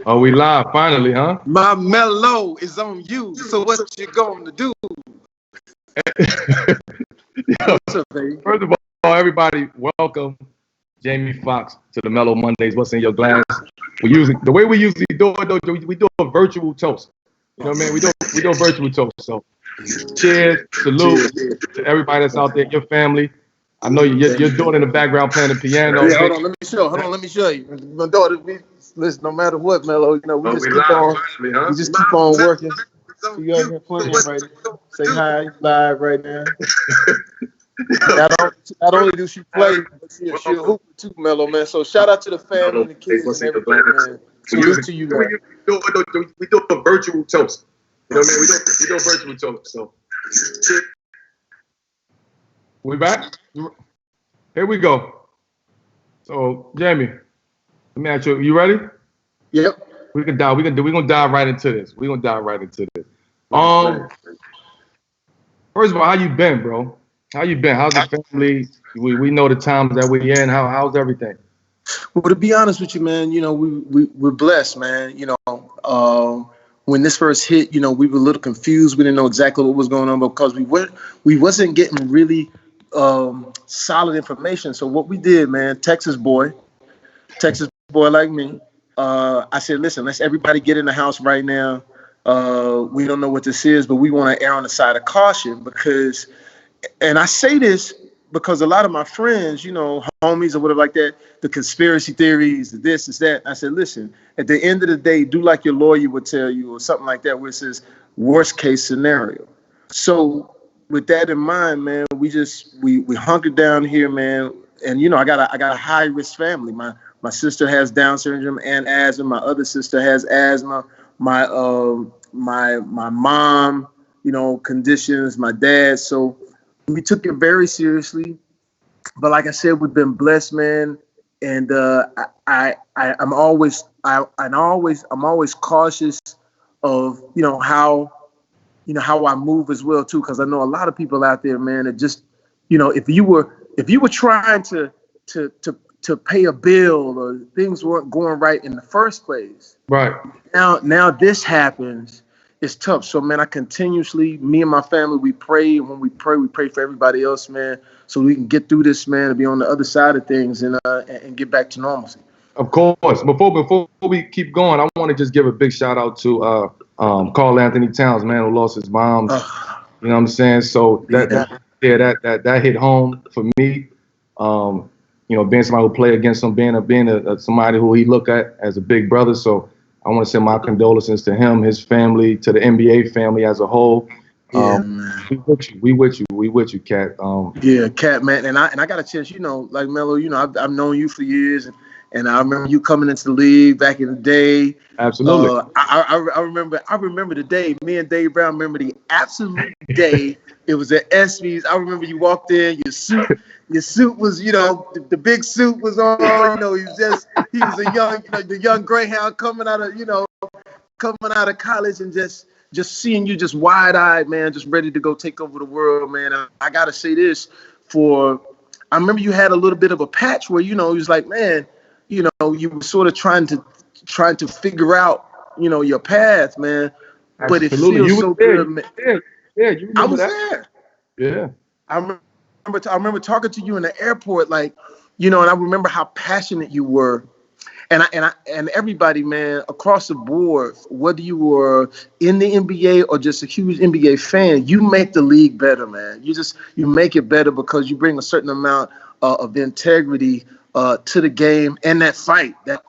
Oh, we live finally, huh? My mellow is on you. So what you going to do? Yo, What's up, baby? first of all, everybody, welcome Jamie Foxx to the Mellow Mondays. What's in your glass? The way we usually do it though. We do a virtual toast. You know what I mean? We do a virtual toast. So, cheers, salute Cheers. to everybody that's out there, your family. I know you're doing in the background playing the piano. Yeah, hold on, let me show. Hold on, let me show you. My daughter, listen. No matter what, mellow, we Oh, just we keep live on, finally, huh? we just keep on working. So you out here playing right now. Say hi, live right now. Not only do she play, but she'll hoop too, mellow man. So shout out to the family and the kids What's and in your everything, glass? man. Salute to you, man. We do a virtual toast. You know what I mean? We do a virtual toast. So, we back? Here we go. So, Jamie, let me ask you, you ready? Yep. We're gonna dive right into this. We're gonna dive right into this. Right. First of all, how you been, bro? How you been? How's the family? We know the times that we're in. How's everything? Well, to be honest with you, man, we're blessed, man. When this first hit, we were a little confused. We didn't know exactly what was going on because we wasn't getting really solid information. So what we did, man, Texas boy like me, I said, listen, let's everybody get in the house right now. We don't know what this is, but we want to err on the side of caution because, and I say this because a lot of my friends, homies or whatever like that, the conspiracy theories, the this, is that. I said, listen, at the end of the day, do like your lawyer would tell you or something like that, which is worst case scenario. So with that in mind, man, we hunkered down here, man. And I got a high risk family. My sister has Down syndrome and asthma. My other sister has asthma. My mom, conditions. My dad. So we took it very seriously. But like I said, we've been blessed, man. And I'm always cautious of how I move as well too, because I know a lot of people out there, man, that just if you were trying to to pay a bill or things weren't going right in the first place, Right. now this happens, it's tough. So man, I continuously, me and my family, we pray. And when we pray for everybody else, man, so we can get through this, man, and be on the other side of things and get back to normalcy. Of course. Before we keep going, I want to just give a big shout out to Carl Anthony Towns, man, who lost his mom. You know what I'm saying? So that hit home for me. Being somebody who played against him, being somebody who he looked at as a big brother. So I want to send my condolences to him, his family, to the NBA family as a whole. Man. We with you, Cat. Yeah, Cat, man, and I got a chance, like Melo, I've known you for years, and I remember you coming into the league back in the day. Absolutely. I remember the day. Me and Dave Brown remember the absolute day. It was at ESPYs. I remember you walked in, your suit was, the big suit was on. He was a young, the young Greyhound coming out of college, and just seeing you just wide-eyed, man, just ready to go take over the world, man. And I gotta say this, I remember you had a little bit of a patch where, he was like, man, you were sort of trying to figure out, your path, man. But it Absolutely. feels so good, man. Yeah, you I remember was that? there. Yeah. I remember talking to you in the airport, like, and I remember how passionate you were. And everybody, man, across the board, whether you were in the NBA or just a huge NBA fan, you make the league better, man. You make it better because you bring a certain amount of integrity to the game and that fight, that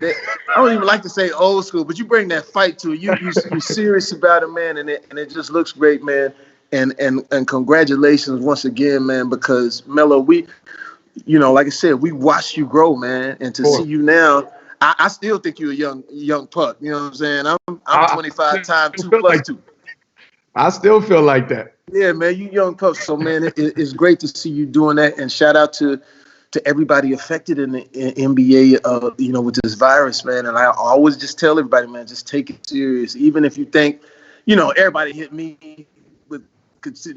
I don't even like to say old school, but you bring that fight to it. You serious about it, man, and it just looks great, man. And congratulations once again, man, because Melo, like I said, we watched you grow, man, and to see you now, I still think you're a young puck. You know what I'm saying? I'm 25 times 2 plus 2. I still feel like that. Yeah, man, you young puck. So man, it's great to see you doing that, and shout out to everybody affected in the NBA, with this virus, man. And I always just tell everybody, man, just take it serious, even if you think, everybody hit me with,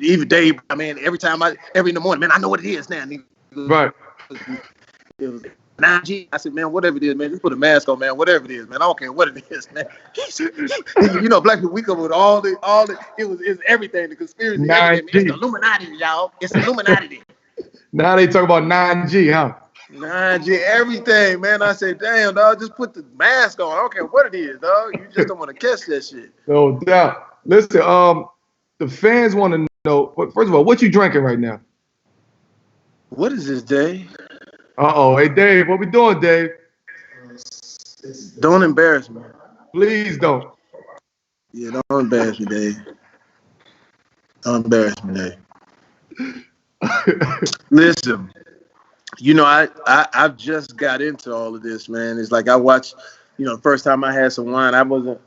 even Dave. I mean, every in the morning, man, I know what it is now. Right. 9G. I said, man, whatever it is, man, just put a mask on, man. Whatever it is, man. I don't care what it is, man. You know, black people, we come with it's everything, the conspiracy, everything. Man. It's the Illuminati, y'all. It's the Illuminati. Now they talk about 9G, huh? 9G, everything, man. I said, damn, dog, just put the mask on. I don't care what it is, dog. You just don't want to catch that shit. No doubt. Listen, the fans want to know, first of all, what you drinking right now? What is this, Dave? Uh-oh. Hey, Dave, what we doing, Dave? Don't embarrass me. Please don't. Yeah, don't embarrass me, Dave. Don't embarrass me, Dave. Listen, you know, I've just got into all of this, man. It's like I watched, you know, the first time I had some wine, I wasn't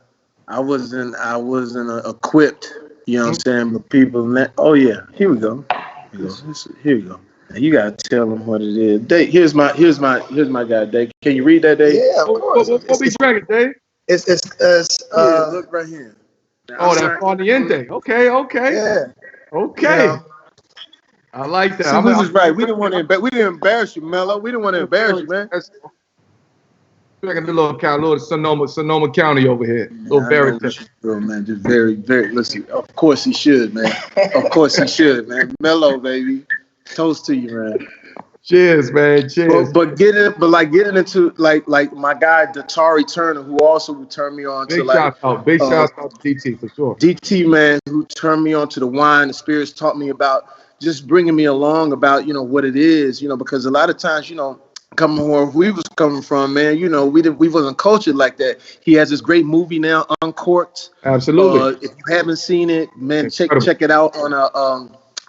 equipped, you know what I'm saying, with people. Oh yeah, here we go. Here we go. You gotta tell them what it is. Dave, here's my guy, Dave. Can you read that, Dave? Yeah, of course. What we drinking, Dave? It's look right here. Oh, that Farniente. Okay. Yeah. Okay. Yeah. I like that. See, we was right. We didn't embarrass you, Mello. We didn't want to embarrass you, man. Drinking a little Sonoma County over here. Little berry tip. Man, just very, very. Listen, of course he should, man. Of course he should, man. Mello, baby. Toast to you, man. Cheers, man. Cheers. But getting into like my guy Datari Turner, who also turned me on to like big shout out to DT for sure. DT, man, who turned me on to the wine, the spirits, taught me about just bringing me along about, you know, what it is, you know, because a lot of times, you know, coming where we was coming from, man, you know, we wasn't cultured like that. He has this great movie now, Uncorked. Absolutely. If you haven't seen it, man, check it out on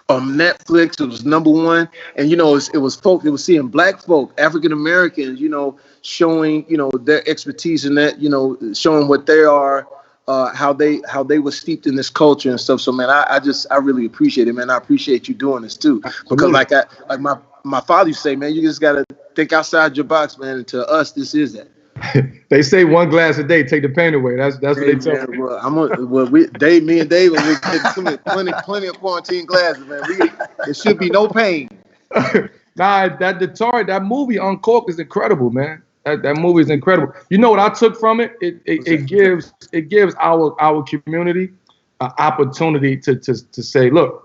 Netflix. It was #1, and you know, it was seeing black folk, African Americans, you know, showing, you know, their expertise in that, you know, showing what they are, how they were steeped in this culture and stuff. So man, I really appreciate it, man. I appreciate you doing this too, because like my father used to say, man, you just gotta think outside your box, man. And to us, this is that. They say one glass a day take the pain away. That's what they tell me. Me and Dave, we get plenty of quarantine glasses, man. It should be no pain. Nah, that movie Uncorked is incredible, man. That movie is incredible. You know what I took from it? It gives our community an opportunity to say, look,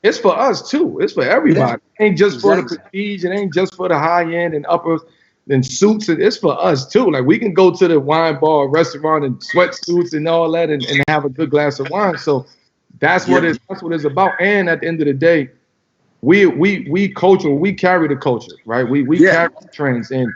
it's for us too. It's for everybody. It ain't just for the prestige. It ain't just for the high end and upper and suits. It's for us too. Like we can go to the wine bar, restaurant, and sweatsuits and all that, and have a good glass of wine. So that's what it's about. And at the end of the day, we culture. We carry the culture, right? We carry the trends. And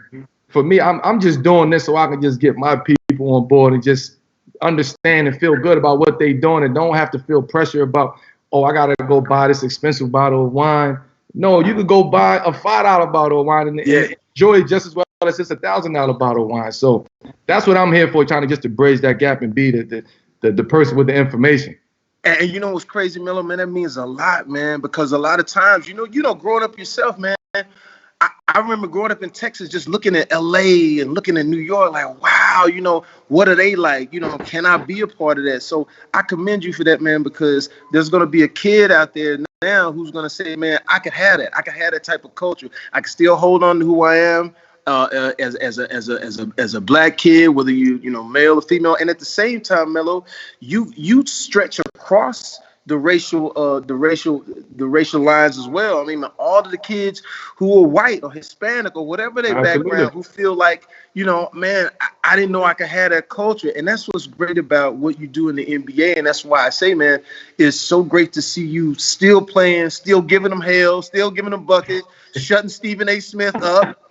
for me, I'm just doing this so I can just get my people on board and just understand and feel good about what they're doing and don't have to feel pressure about, oh, I gotta go buy this expensive bottle of wine. No, you could go buy a $5 bottle of wine and enjoy it just as well as it's $1,000 bottle of wine. So that's what I'm here for, trying to just to bridge that gap and be the person with the information. And you know what's crazy, Miller, man? That means a lot, man, because a lot of times, you know, growing up yourself, man, I remember growing up in Texas, just looking at LA and looking at New York, like, wow, you know, what are they like? You know, can I be a part of that? So I commend you for that, man, because there's going to be a kid out there now who's going to say, man, I could have that. I could have that type of culture. I can still hold on to who I am as a black kid, whether you know, male or female. And at the same time, Mello, you stretch across the racial lines as well. I mean, all of the kids who are white or Hispanic or whatever their background, who feel like, you know, man, I didn't know I could have that culture. And that's what's great about what you do in the NBA. And that's why I say, man, it's so great to see you still playing, still giving them hell, still giving them buckets, shutting Stephen A. Smith up.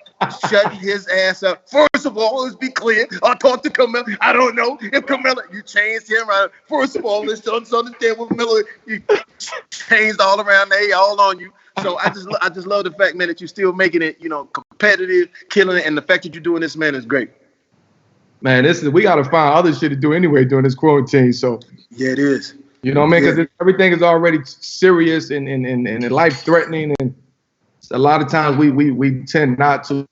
Shut his ass up. First of all, let's be clear. I talked to Carmelo. I don't know if Carmelo, you changed him around. First of all, let's understand with Miller. You changed all around. They all on you. So I just love the fact, man, that you're still making it, you know, competitive, killing it, and the fact that you're doing this, man, is great. Man, we gotta find other shit to do anyway during this quarantine. So yeah, it is. You know what I mean? Because everything is already serious and life threatening, and a lot of times we tend not to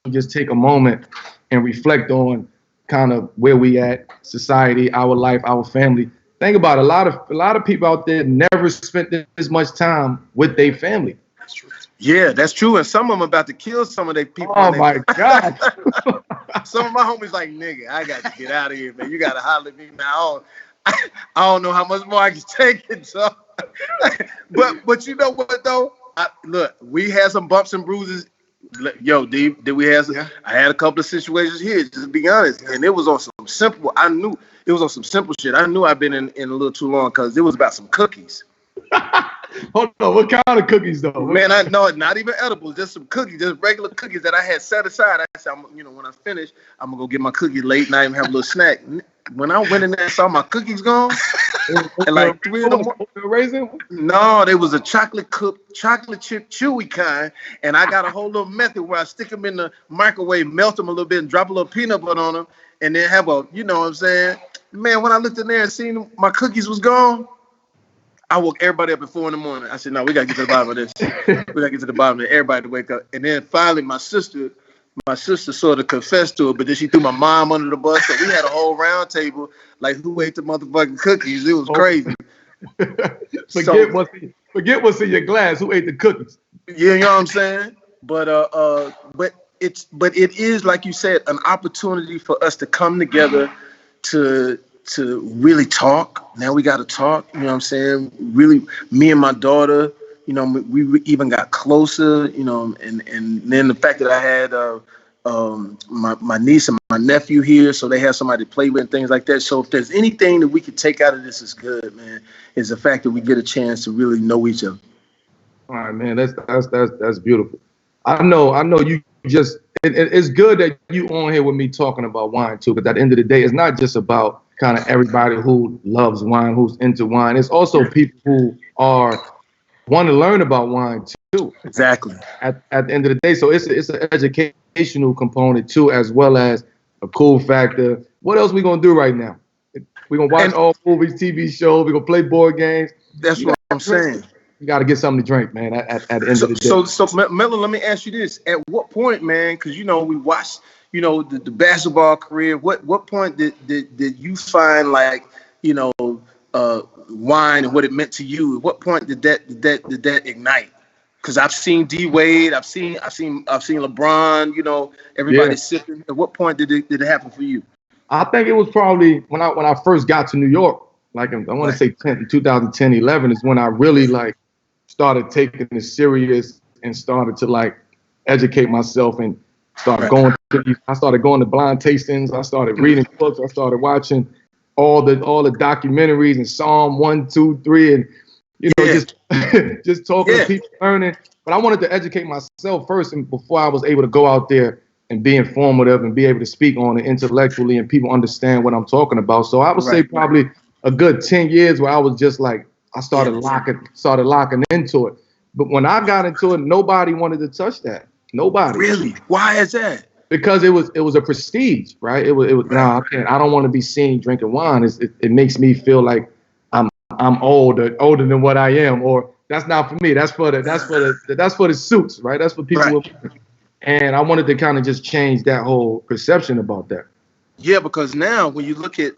just take a moment and reflect on kind of where we at, society, our life, our family. Think about it, a lot of people out there never spent this much time with their family. Yeah, that's true. And some of them about to kill some of their people. Oh my God. Some of my homies like, nigga, I got to get out of here, man. You got to holler at me now. I don't know how much more I can take it. So. but you know what though? Look, we had some bumps and bruises. Yo, did we have some? Yeah. I had a couple of situations here, just to be honest. And it was on some simple, I knew it was on some simple shit. I knew I'd been in a little too long because it was about some cookies. Hold on, what kind of cookies though? Man, I know, not even edibles, just some cookies, just regular cookies that I had set aside. I said, when I finish, I'm gonna go get my cookie late night and have a little snack. When I went in there and saw my cookies gone, and like 3 of them, raisin? No, there was a chocolate chip chewy kind, and I got a whole little method where I stick them in the microwave, melt them a little bit, and drop a little peanut butter on them, and then have a, you know what I'm saying? Man, when I looked in there and seen my cookies was gone, I woke everybody up at 4 a.m. I said, no, we got to get to the bottom of this. We got to get to the bottom of it. Everybody to wake up. And then finally my sister sort of confessed to it, but then she threw my mom under the bus. So we had a whole round table, like who ate the motherfucking cookies. It was crazy. Forget what's in your glass. Who ate the cookies? Yeah, you know what I'm saying? But it is, like you said, an opportunity for us to come together to really talk. Now we got to talk, you know what I'm saying? Really, me and my daughter, you know, we even got closer, you know, and then the fact that I had my niece and my nephew here, so they have somebody to play with and things like that. So if there's anything that we could take out of this is good, man, is the fact that we get a chance to really know each other. All right, man, that's beautiful. I know you just, it's good that you on here with me talking about wine too, because at the end of the day, it's not just about kind of everybody who loves wine, who's into wine. It's also people who want to learn about wine too. Exactly. At the end of the day, so it's an educational component too, as well as a cool factor. What else we gonna do right now? We gonna watch all movies, TV shows. We gonna play board games. That's what I'm saying. You got to get something to drink, man. At the end of the day. So Melo, let me ask you this: at what point, man? Because you know we watched, you know, the basketball career. What point did you find, like, you know, wine and what it meant to you? At what point did that ignite? Because I've seen D Wade, I've seen LeBron. You know, everybody sipping. At what point did it happen for you? I think it was probably when I first got to New York. Like I want to say 2010, 11 is when I really like started taking it serious and started to like educate myself and started going to blind tastings. I started reading books. I started watching all the documentaries and Psalm 1, 2, 3, and you know just talking to people, learning. But I wanted to educate myself first, and before I was able to go out there and be informative and be able to speak on it intellectually and people understand what I'm talking about. So I would say probably a good 10 years where I was just like, I started locking into it. But when I got into it, nobody wanted to touch that. Nobody. Really? Why is that? Because it was a prestige, right? It was nah, I can't. I don't want to be seen drinking wine. It makes me feel like I'm older than what I am, or that's not for me. That's for the suits, right? That's for people. And I wanted to kind of just change that whole perception about that. Yeah, because now when you look at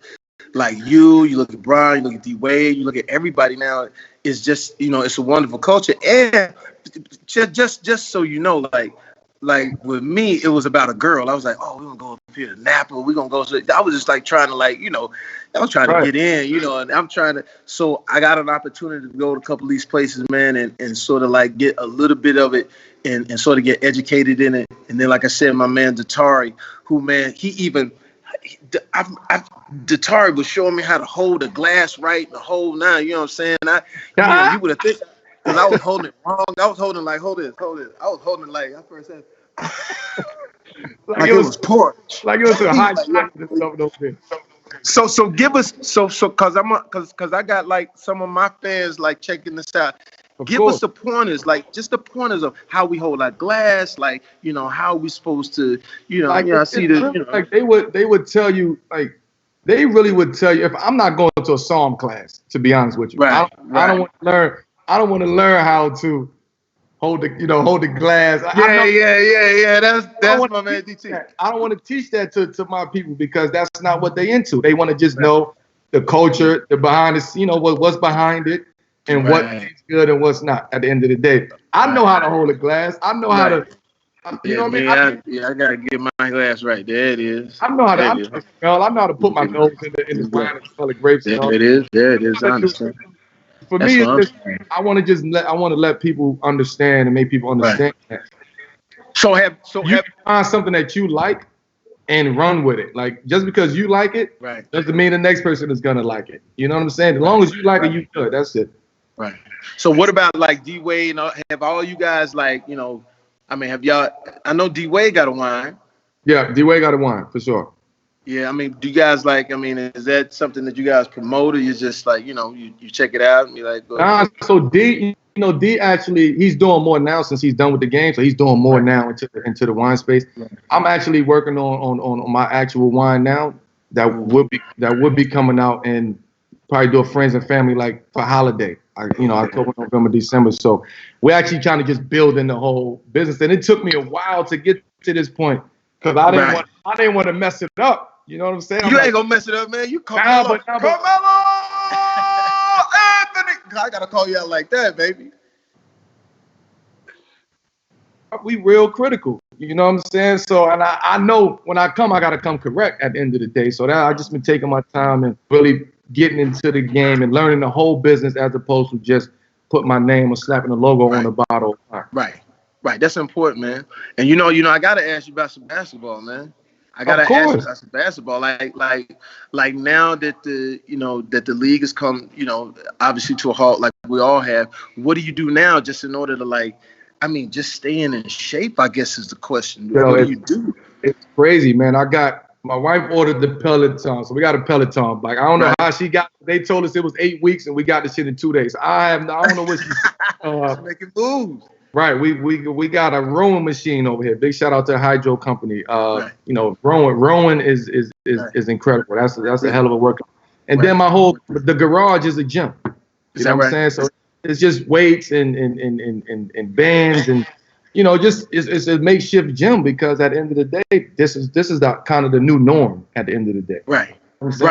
like you look at Brian, you look at D Wade, you look at everybody now, it's just, you know, it's a wonderful culture. And just so you know, like with me, it was about a girl. I was like, oh, we're gonna go up here to Napa, we're gonna go. I was just like trying to, like, you know, I was trying to get in, you know, and I'm trying to, so I got an opportunity to go to a couple of these places, man, and sort of like get a little bit of it and sort of get educated in it. And then, like I said, my man Datari, who, man, Datari was showing me how to hold a glass right, the whole nine, you know what I'm saying? You would have think, because I was holding it wrong. I was holding like, hold this. I was holding it like, I first said, like it was porch. Like it was a hot chocolate. So give us, cause I got like some of my fans like checking this out. Give us the pointers, like just the pointers of how we hold our glass, like, you know, how we supposed to, you know, like, I see the, you know, like they would tell you, like they really would tell you, if I'm not going to a psalm class, to be honest with you, I don't want to learn how to hold the glass. Yeah. That's my man DT. I don't want to teach that to my people, because that's not what they into. They want to just know the culture, the behind the, you know, what's behind it. and what tastes good and what's not at the end of the day. I know how to hold a glass. I know how to, you know what I mean? I gotta get my glass right. There it is. I know how to smell. I know how to put my nose in the wine and smell the grapes. There it is. There it is. I understand. For me, it's just, I want to let people understand and make people understand that. So you find something that you like and run with it. Like, just because you like it, doesn't mean the next person is gonna like it. You know what I'm saying? As long as you like it, you good. That's it. Right. So what about like D-Wade? Have all you guys like, you know, I mean, have y'all? I know D-Wade got a wine. Yeah, D-Wade got a wine for sure. Yeah, I mean, do you guys like? I mean, is that something that you guys promote, or you just like, you know, you check it out and be like, go so D, you know, D actually, he's doing more now since he's done with the game, so he's doing more now into the wine space. I'm actually working on my actual wine now that would be coming out and probably do a friends and family like for holiday. October, November, December. So we're actually trying to just build in the whole business, and it took me a while to get to this point because I didn't want to mess it up. You know what I'm saying? You ain't gonna mess it up, man. You Carmelo, Carmelo, Anthony. I gotta call you out like that, baby. We real critical. You know what I'm saying? So, and I know when I come, I gotta come correct at the end of the day. So that I just been taking my time and really getting into the game and learning the whole business as opposed to just put my name or slapping the logo on the bottle. Right. That's important, man. And you know, I gotta ask you about some basketball, man. I gotta ask you about some basketball. Like now that the league has come, you know, obviously to a halt, like we all have. What do you do now, just in order to just staying in shape? I guess is the question. What do you do? It's crazy, man. My wife ordered the Peloton, so we got a Peloton bike. I don't know how she got. They told us it was 8 weeks, and we got the shit in 2 days. I don't know what she's making moves. Right, we got a rowing machine over here. Big shout out to the Hydro Company. You know, rowing is incredible. That's a hell of a workout. And then the garage is a gym. You know what I'm saying? So it's just weights and bands and you know, just it's a makeshift gym because at the end of the day, this is the kind of the new norm at the end of the day. Right.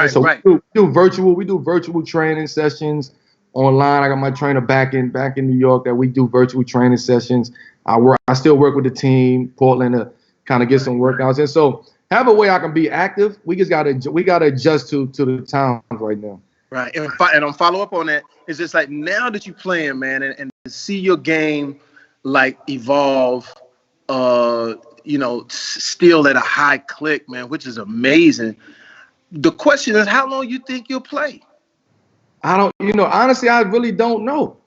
So we do virtual training sessions. Online, I got my trainer back in New York that we do virtual training sessions. I still work with the team, Portland, to kind of get some workouts. And so have a way I can be active. We gotta adjust to the times right now. Right. And on follow up on that, it's just like now that you're playing, man, and to see your game like evolve, you know, still at a high click, man, which is amazing. The question is, how long you think you'll play? I don't, you know, honestly, I really don't know.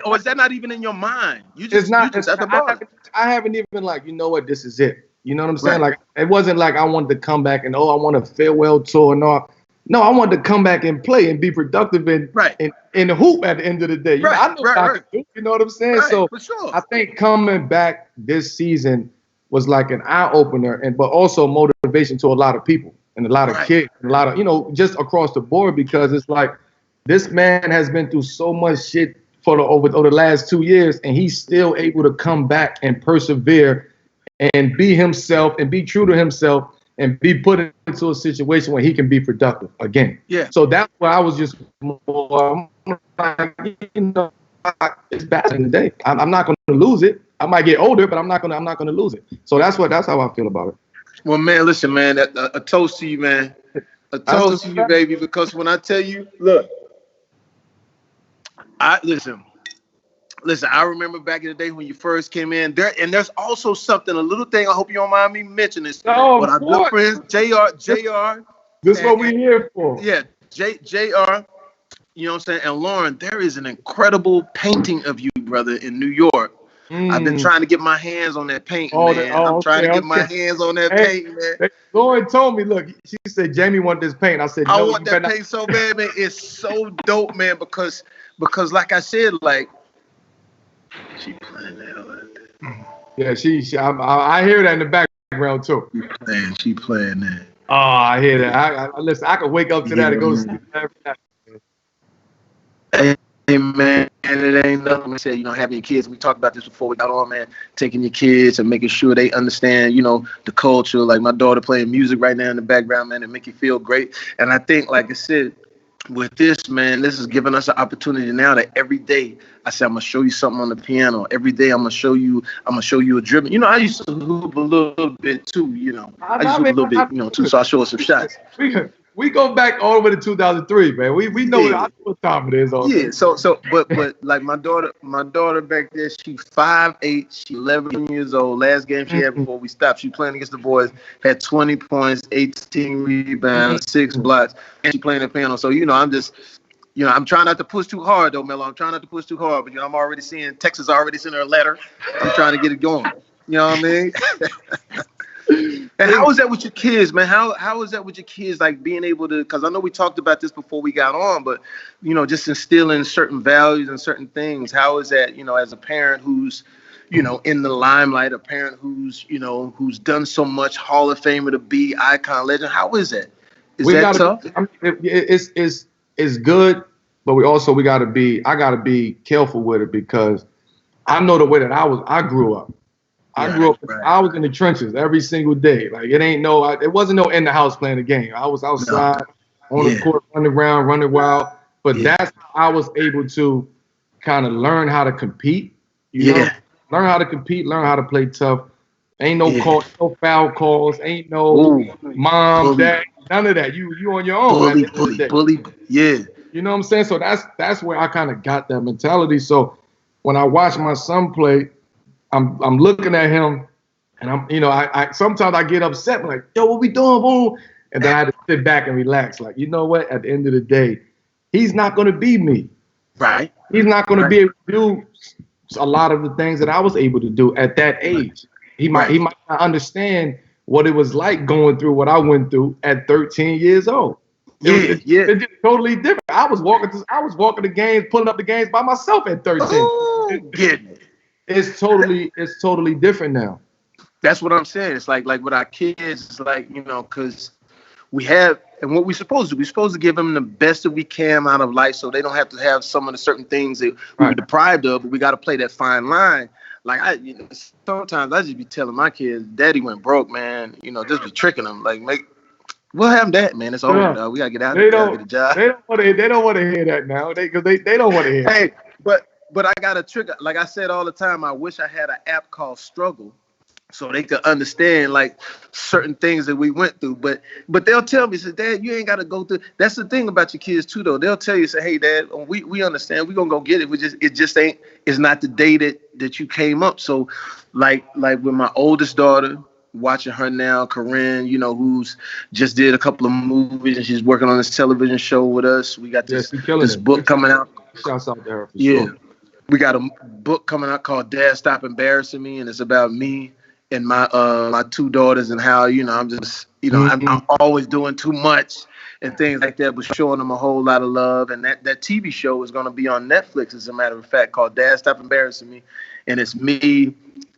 Or is that not even in your mind? I haven't even like, you know what, this is it. You know what I'm saying? Like, it wasn't like I wanted to come back and, I want a farewell tour and all. No, I wanted to come back and play and be productive in the hoop at the end of the day. You know, I know what I can do, you know what I'm saying? So for sure. I think coming back this season was like an eye opener but also motivation to a lot of people and a lot of kids, and a lot of, you know, just across the board, because it's like, this man has been through so much shit over the last 2 years, and he's still able to come back and persevere and be himself and be true to himself and be put into a situation where he can be productive again. Yeah. So that's why I was just more like, you know, it's back in the day. I'm not going to lose it. I might get older, but I'm not going to lose it. So that's how I feel about it. Well, man, listen, man, a toast to you, man. A toast to you, baby, because when I tell you, look. Listen. I remember back in the day when you first came in there, and there's also something, a little thing. I hope you don't mind me mentioning this. But our good friends, JR. This is what we're here for. Yeah, JR. You know what I'm saying? And Lauren, there is an incredible painting of you, brother, in New York. I've been trying to get my hands on that paint, man. I'm trying to get my hands on that paint, man. Lauren told me, look, she said, Jamie want this paint. I said, no, I want that paint so bad, man. It's so dope, man, because like I said, like, she playing that. Yeah, I hear that in the background too. She playing that. Oh, I hear that. Listen, I could wake up to that and go sleep every night. Hey, man, and it ain't nothing. We said, you know, having your kids. We talked about this before we got on, man. Taking your kids and making sure they understand, you know, the culture. Like my daughter playing music right now in the background, man, and make you feel great. And I think, like I said, with this, man, this is giving us an opportunity now that every day I say I'm gonna show you something on the piano. Every day I'm gonna show you a dribble. You know, I used to hoop a little bit too. You know, I used to hoop a little bit, too. So I show us some shots. We go back all the way to 2003, man. We know, I know what time it is. Yeah. But like my daughter back there, she's 5'8", she's 11 years old. Last game she had before we stopped, she playing against the boys, had 20 points, 18 rebounds, 6 blocks, and she playing the piano. So I'm just, I'm trying not to push too hard though, Melo. I'm trying not to push too hard, but I'm already seeing Texas already sent her a letter. I'm trying to get it going. You know what I mean? And how is that with your kids, man? How is that with your kids, like being able to, because I know we talked about this before we got on, but, just instilling certain values and certain things. How is that, as a parent who's, in the limelight, a parent who's, who's done so much, Hall of Famer to be icon legend. How is that? Is that tough? It's good, but I gotta be careful with it because I know the way that I grew up. I grew up. Right. I was in the trenches every single day. Like it wasn't no in the house playing the game. I was outside on the court, running around, running wild. But that's how I was able to kind of learn how to compete. Learn how to compete, learn how to play tough. Ain't no call, no foul calls. Ain't no mom, dad, none of that. You on your own. Bully. Yeah. You know what I'm saying? So that's where I kind of got that mentality. So when I watch my son play, I'm looking at him, and I sometimes I get upset, like, yo, what we doing, boom? And then I had to sit back and relax, like, you know what? At the end of the day, he's not gonna be me. Right. He's not gonna be able to do a lot of the things that I was able to do at that age. He might not understand what it was like going through what I went through at 13 years old. It's just totally different. I was walking the games, pulling up the games by myself at 13. Oh, It's totally different now. That's what I'm saying. It's like with our kids, it's like, because we have, and what we're supposed to give them the best that we can out of life so they don't have to have some of the certain things that we were deprived of, but we got to play that fine line. Like sometimes I just be telling my kids, Daddy went broke, man, just be tricking them. Like, we'll have that, man. It's over now. We got to get out there, get a job. They don't want to hear that now. They don't want to hear Hey, but I got a trick. Like I said all the time, I wish I had an app called Struggle so they could understand like certain things that we went through. But they'll tell me, say, Dad, you ain't got to go through. That's the thing about your kids too, though. They'll tell you, say, hey, Dad, we understand. We're going to go get it. It just ain't, it's not the day that you came up. So like with my oldest daughter, watching her now, Corinne, who's just did a couple of movies and she's working on this television show with us. We got this book coming out. Shouts out to her for sure. We got a book coming out called Dad Stop Embarrassing Me, and it's about me and my 2 daughters and how, I'm just, I'm always doing too much and things like that, but showing them a whole lot of love. And that TV show is going to be on Netflix, as a matter of fact, called Dad Stop Embarrassing Me. And it's me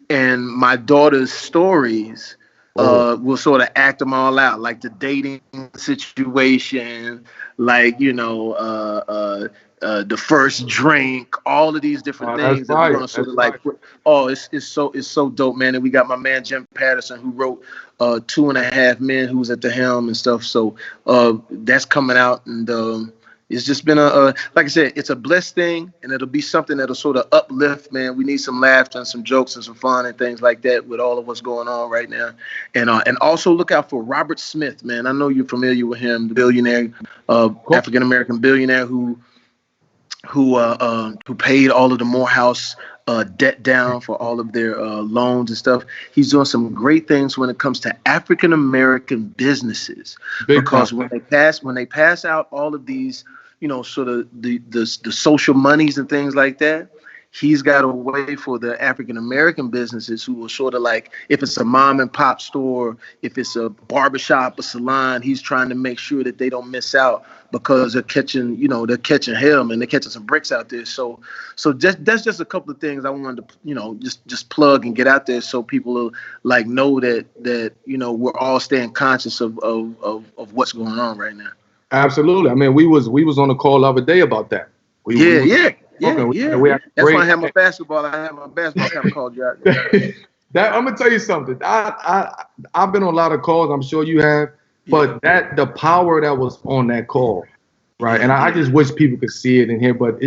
and my daughter's stories. We'll sort of act them all out, like the dating situation, like, the first drink, all of these different things that we're gonna sort of like. It's so dope, man. And we got my man Jim Patterson, who wrote 2.5 Men, who's at the helm and stuff. So that's coming out, and it's just been like I said, it's a blessed thing, and it'll be something that'll sort of uplift, man. We need some laughter and some jokes and some fun and things like that with all of what's going on right now. And also look out for Robert Smith, man. I know you're familiar with him, the billionaire, African American billionaire who paid all of the Morehouse debt down for all of their loans and stuff. He's doing some great things when it comes to African American businesses, because when they pass out all of these, sort of the social monies and things like that, he's got a way for the African American businesses who will sort of like, if it's a mom and pop store, if it's a barbershop, a salon, he's trying to make sure that they don't miss out, because they're catching hell, and they're catching some bricks out there. So that's just a couple of things I wanted to, just plug and get out there so people will like know that we're all staying conscious of what's going on right now. Absolutely. I mean, we was on a call the other day about that. Yeah. That's why I have my basketball. Kind of called you out. That I'm gonna tell you something. I've been on a lot of calls. I'm sure you have. But the power that was on that call, right? And I just wish people could see it in here, but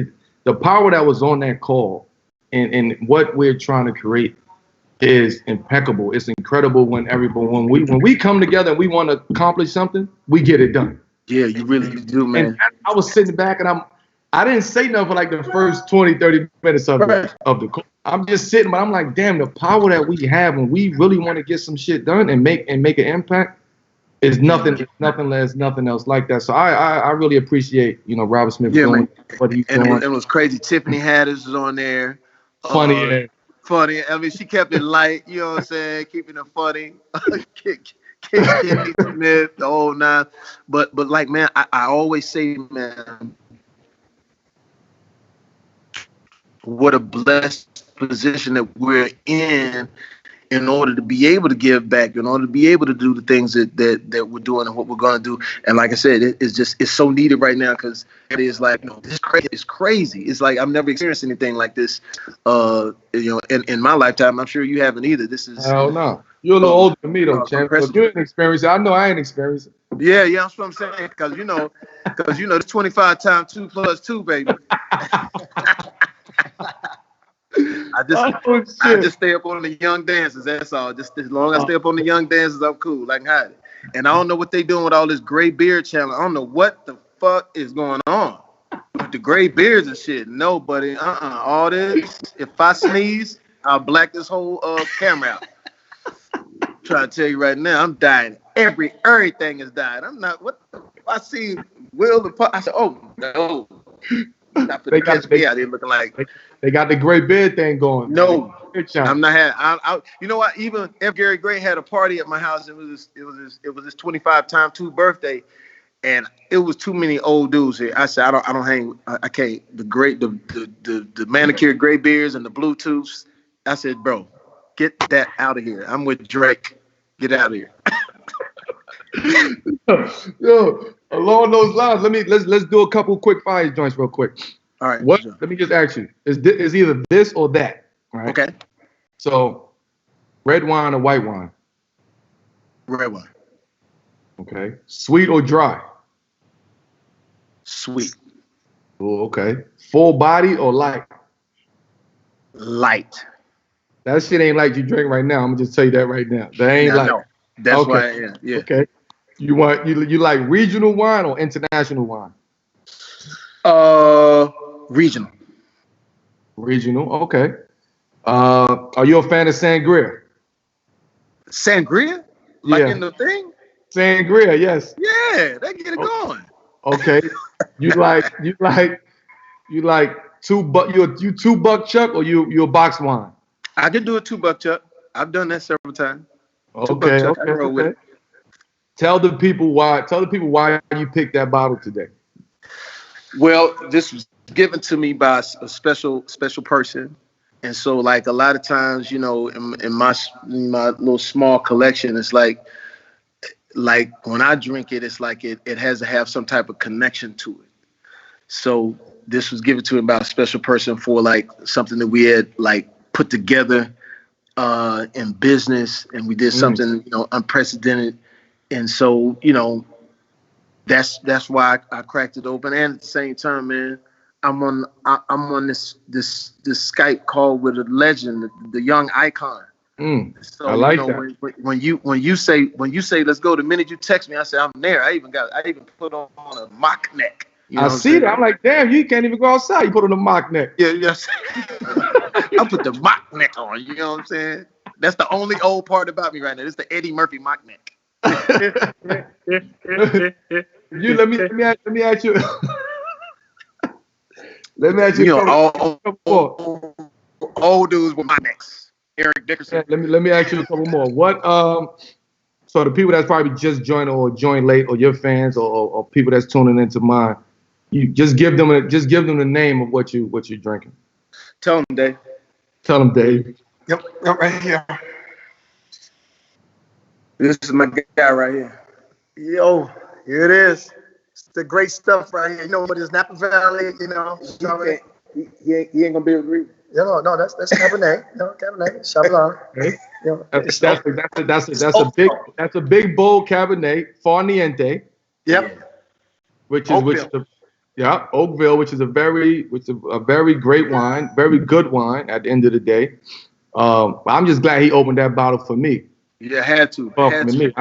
the power that was on that call and what we're trying to create is impeccable. It's incredible when we come together and we want to accomplish something, we get it done. Yeah, you really do, man. And I was sitting back and I didn't say nothing for like the first 20, 30 minutes of the call. I'm just sitting, but I'm like, damn, the power that we have when we really want to get some shit done and make an impact is nothing else like that. So I really appreciate, Robert Smith doing what he's doing. And it was crazy. Tiffany Haddish was on there. Funny. I mean, she kept it light, you know what I'm saying? Keeping it funny. Kenny Smith, the whole nine. But like, man, I always say, man, what a blessed position that we're in order to be able to give back, in order to be able to do the things that we're doing and what we're going to do. And like I said, it's so needed right now because it is like, it's crazy. It's like I've never experienced anything like this, in my lifetime. I'm sure you haven't either. This is hell no. You're a little older than me though, champ. So you didn't experience it. I know I ain't experienced it. Yeah, that's what I'm saying. Because it's 25 times 2 plus 2, baby. I just stay up on the young dances. That's all. Just as long as I stay up on the young dances, I'm cool. I can hide it. And I don't know what they doing with all this gray beard challenge. I don't know what the fuck is going on with the gray beards and shit. Nobody. All this. If I sneeze, I'll black this whole camera out. Trying to tell you right now, I'm dying. Everything is dying. I'm not. What the? I see Will the. I said, oh no. Not for the catch me out here looking like they got the gray beard thing going. No, I'm not having. You know what? Even if Gary Gray had a party at my house, it was his 25 times 2 birthday, and it was too many old dudes here. I said, I don't hang. I can't. The manicured gray beards and the Bluetooths. I said, bro, get that out of here. I'm with Drake. Get out of here. Yo, along those lines, let's do a couple quick fire joints real quick. All right. What? Let me just ask you: is either this or that? Right? Okay. So, red wine or white wine? Red wine. Okay. Sweet or dry? Sweet. Oh, okay. Full body or light? Light. That shit ain't like you drink right now. I'm gonna just tell you that right now. That ain't light. No. That's why I am. Yeah. Okay. You like regional wine or international wine? Regional. Regional. Okay. Are you a fan of sangria? Sangria? Like in the thing? Sangria, yes. Yeah, they get it going. Okay. You like $2 you $2 chuck or you a box wine? I can do a $2 chuck. I've done that several times. Okay. Tell the people why you picked that bottle today. Well, this was given to me by a special person. And so, like, a lot of times, in my little small collection, it's like when I drink it, it's like it has to have some type of connection to it. So this was given to me by a special person for like something that we had like put together in business, and we did something unprecedented. And so, that's why I cracked it open. And at the same time, man, I'm on this Skype call with a legend, the young icon. So I like that. When you say let's go, the minute you text me, I say I'm there. I even put on a mock neck. I see that. I'm like, damn, you can't even go outside. You put on a mock neck. Yeah, yes. I put the mock neck on. You know what I'm saying? That's the only old part about me right now. It's the Eddie Murphy mock neck. Let me ask you. Let me ask you. Old dudes with mock necks. Eric Dickerson. Yeah, let me ask you a couple more. What so the people that's probably just joined or joined late, or your fans, or people that's tuning into mine, you just give them the name of what you're drinking. Tell them, Dave. Tell them, Dave. Yep, right here. This is my guy right here. Yo, here it is. It's the great stuff right here. You know what is Napa Valley? He ain't gonna be able to read. No, that's Cabernet. Cabernet, Chablis. Okay. That's a big bold Cabernet, Farniente. Yep. Which Yeah, Oakville, which is a very great wine, very good wine at the end of the day. I'm just glad he opened that bottle for me. Yeah, had to. Well, Had for to. me,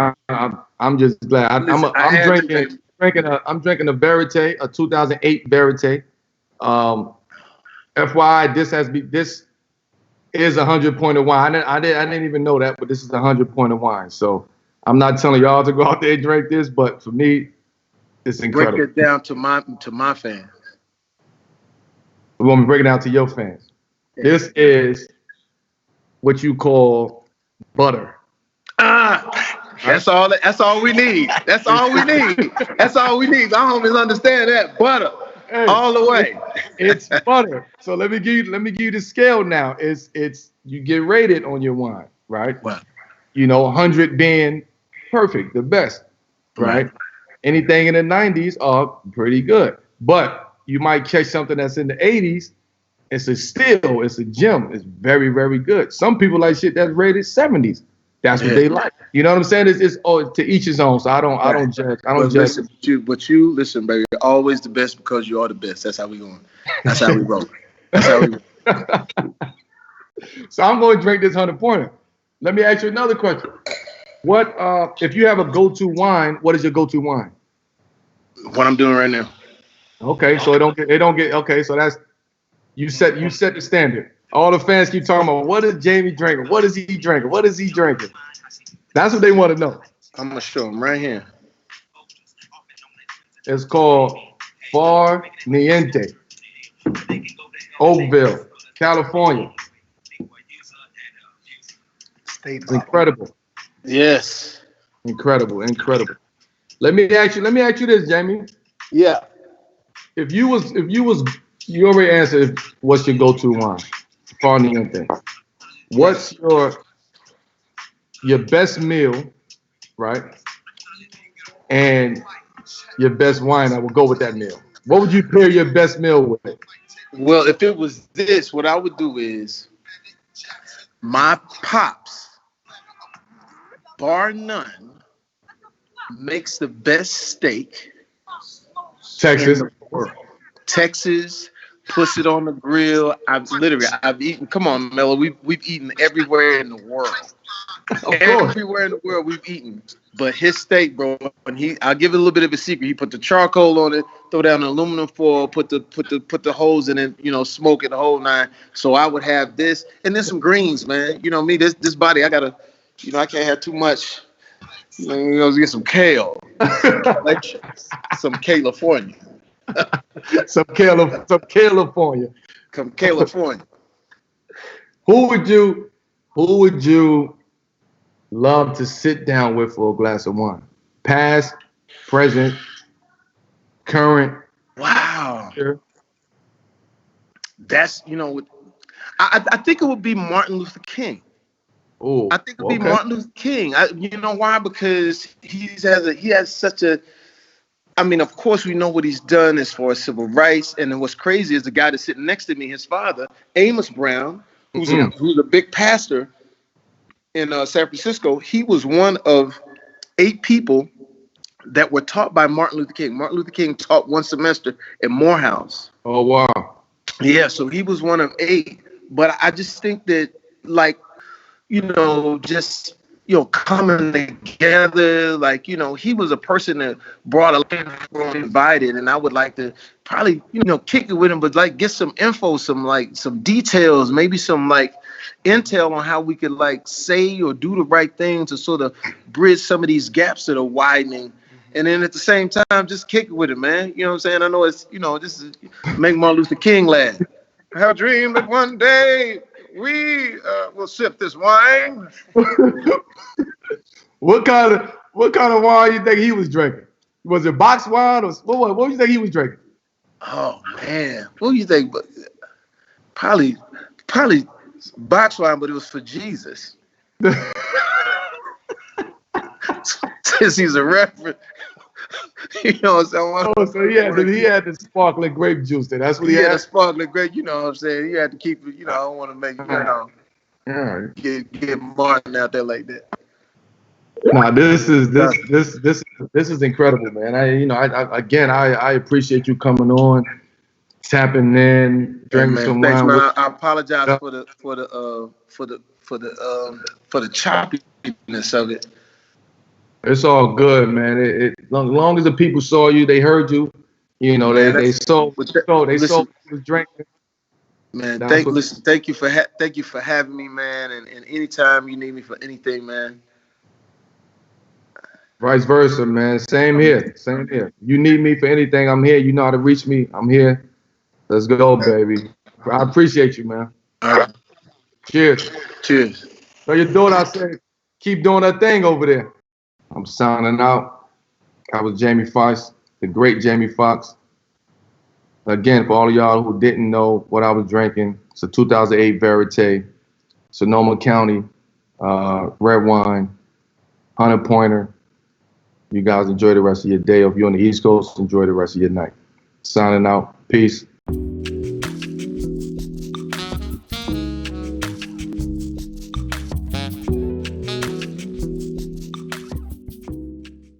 I'm just glad. Listen, I I'm had to, drinking baby. I'm drinking a Verite, a 2008 Verite. FYI, this is 100 point of wine. I didn't even know that, but this is 100 point of wine. So I'm not telling y'all to go out there and drink this, but for me, it's Break incredible. it down to my fans. We want me to break it down to your fans. Yeah. This is what you call butter. That's all. That's all we need. That's all we need. That's all we need. Our homies understand that butter Hey, all the way. It's butter. So let me give you the scale now. It's you get rated on your wine, right? Wow. 100 being perfect, the best, right? Anything in the 90s are pretty good, but you might catch something that's in the 80s. It's a gem. It's very, very good. Some people like shit that's rated 70s. That's what they like. You know what I'm saying? It's to each his own. So I don't judge. I don't judge. Listen, baby. Always the best because you are the best. That's how we going. That's how we roll. That's how we roll. So I'm going to drink this 100 pointer. Let me ask you another question. What if you have a go-to wine? What is your go-to wine? What I'm doing right now. Okay, so it don't get. Okay, so that's you set the standard. All the fans keep talking about what is Jamie drinking? What is he drinking? What is he drinking? That's what they want to know. I'm gonna show them right here. It's called Far Niente, Oakville, California. It's incredible. Yes. Incredible. Let me ask you this, Jamie. Yeah. If you you already answered what's your go-to wine, Far Niente. What's your best meal, right? And your best wine, I will go with that meal. What would you pair your best meal with? Well, if it was this, what I would do is my pops, bar none, makes the best steak Texas. in the world. Texas puts it on the grill. I've eaten. Come on, Mello. We've eaten everywhere in the world. Everywhere in the world we've eaten. But his steak, bro, I'll give it a little bit of a secret. He put the charcoal on it, throw down the aluminum foil, put the holes in it, smoke it the whole nine. So I would have this and then some greens, man. You know me, this body, I gotta, I can't have too much. Get some kale, like some California. some California. Some California. Who would you love to sit down with for a glass of wine? Past, present, current. Wow. That's I think it would be Martin Luther King. Oh, I think it would be Martin Luther King. You know why? Because he has such a. I mean, of course, we know what he's done as far as civil rights. And then what's crazy is the guy that's sitting next to me, his father, Amos Brown, who's a big pastor in San Francisco. He was one of 8 people that were taught by Martin Luther King. Martin Luther King taught one semester at Morehouse. Oh, wow. Yeah, so he was one of 8. But I just think that, just coming together, he was a person that brought a lot invited, and I would like to probably kick it with him, but get some info, some details, maybe some intel on how we could say or do the right thing to sort of bridge some of these gaps that are widening. And then at the same time, just kick it with him, man. You know what I'm saying? I know it's, this is make Martin Luther King laugh. I have a dream that one day we will sip this wine. What kind of wine you think he was drinking? Was it box wine or what do you think he was drinking? Oh man, what do you think? Probably box wine, but it was for Jesus. Since he's a reference. You know what I'm saying? So he had the sparkling grape juice there. That's what he had. The sparkling grape. You know what I'm saying? He had to keep it. I don't want to make get Martin out there like that. Nah, this is incredible, man. I appreciate you coming on, tapping in, Hey, drinking man, some thanks, wine with man. I apologize us. for the choppiness of it. It's all good, man. Long as the people saw you, they heard you. You know, Man, they saw they saw listen, you was drinking. man. That's what. Thank you for having me, man. And anytime you need me for anything, man. Vice versa, man. Same here. Same here. You need me for anything, I'm here. You know how to reach me. I'm here. Let's go, baby. I appreciate you, man. All right. Cheers. Cheers. So your daughter, I said, keep doing that thing over there. I'm signing out. I was Jamie Foxx, the great Jamie Foxx. Again, for all of y'all who didn't know what I was drinking, it's a 2008 Verite, Sonoma County, red wine, 100 pointer. You guys enjoy the rest of your day. If you're on the East Coast, enjoy the rest of your night. Signing out. Peace.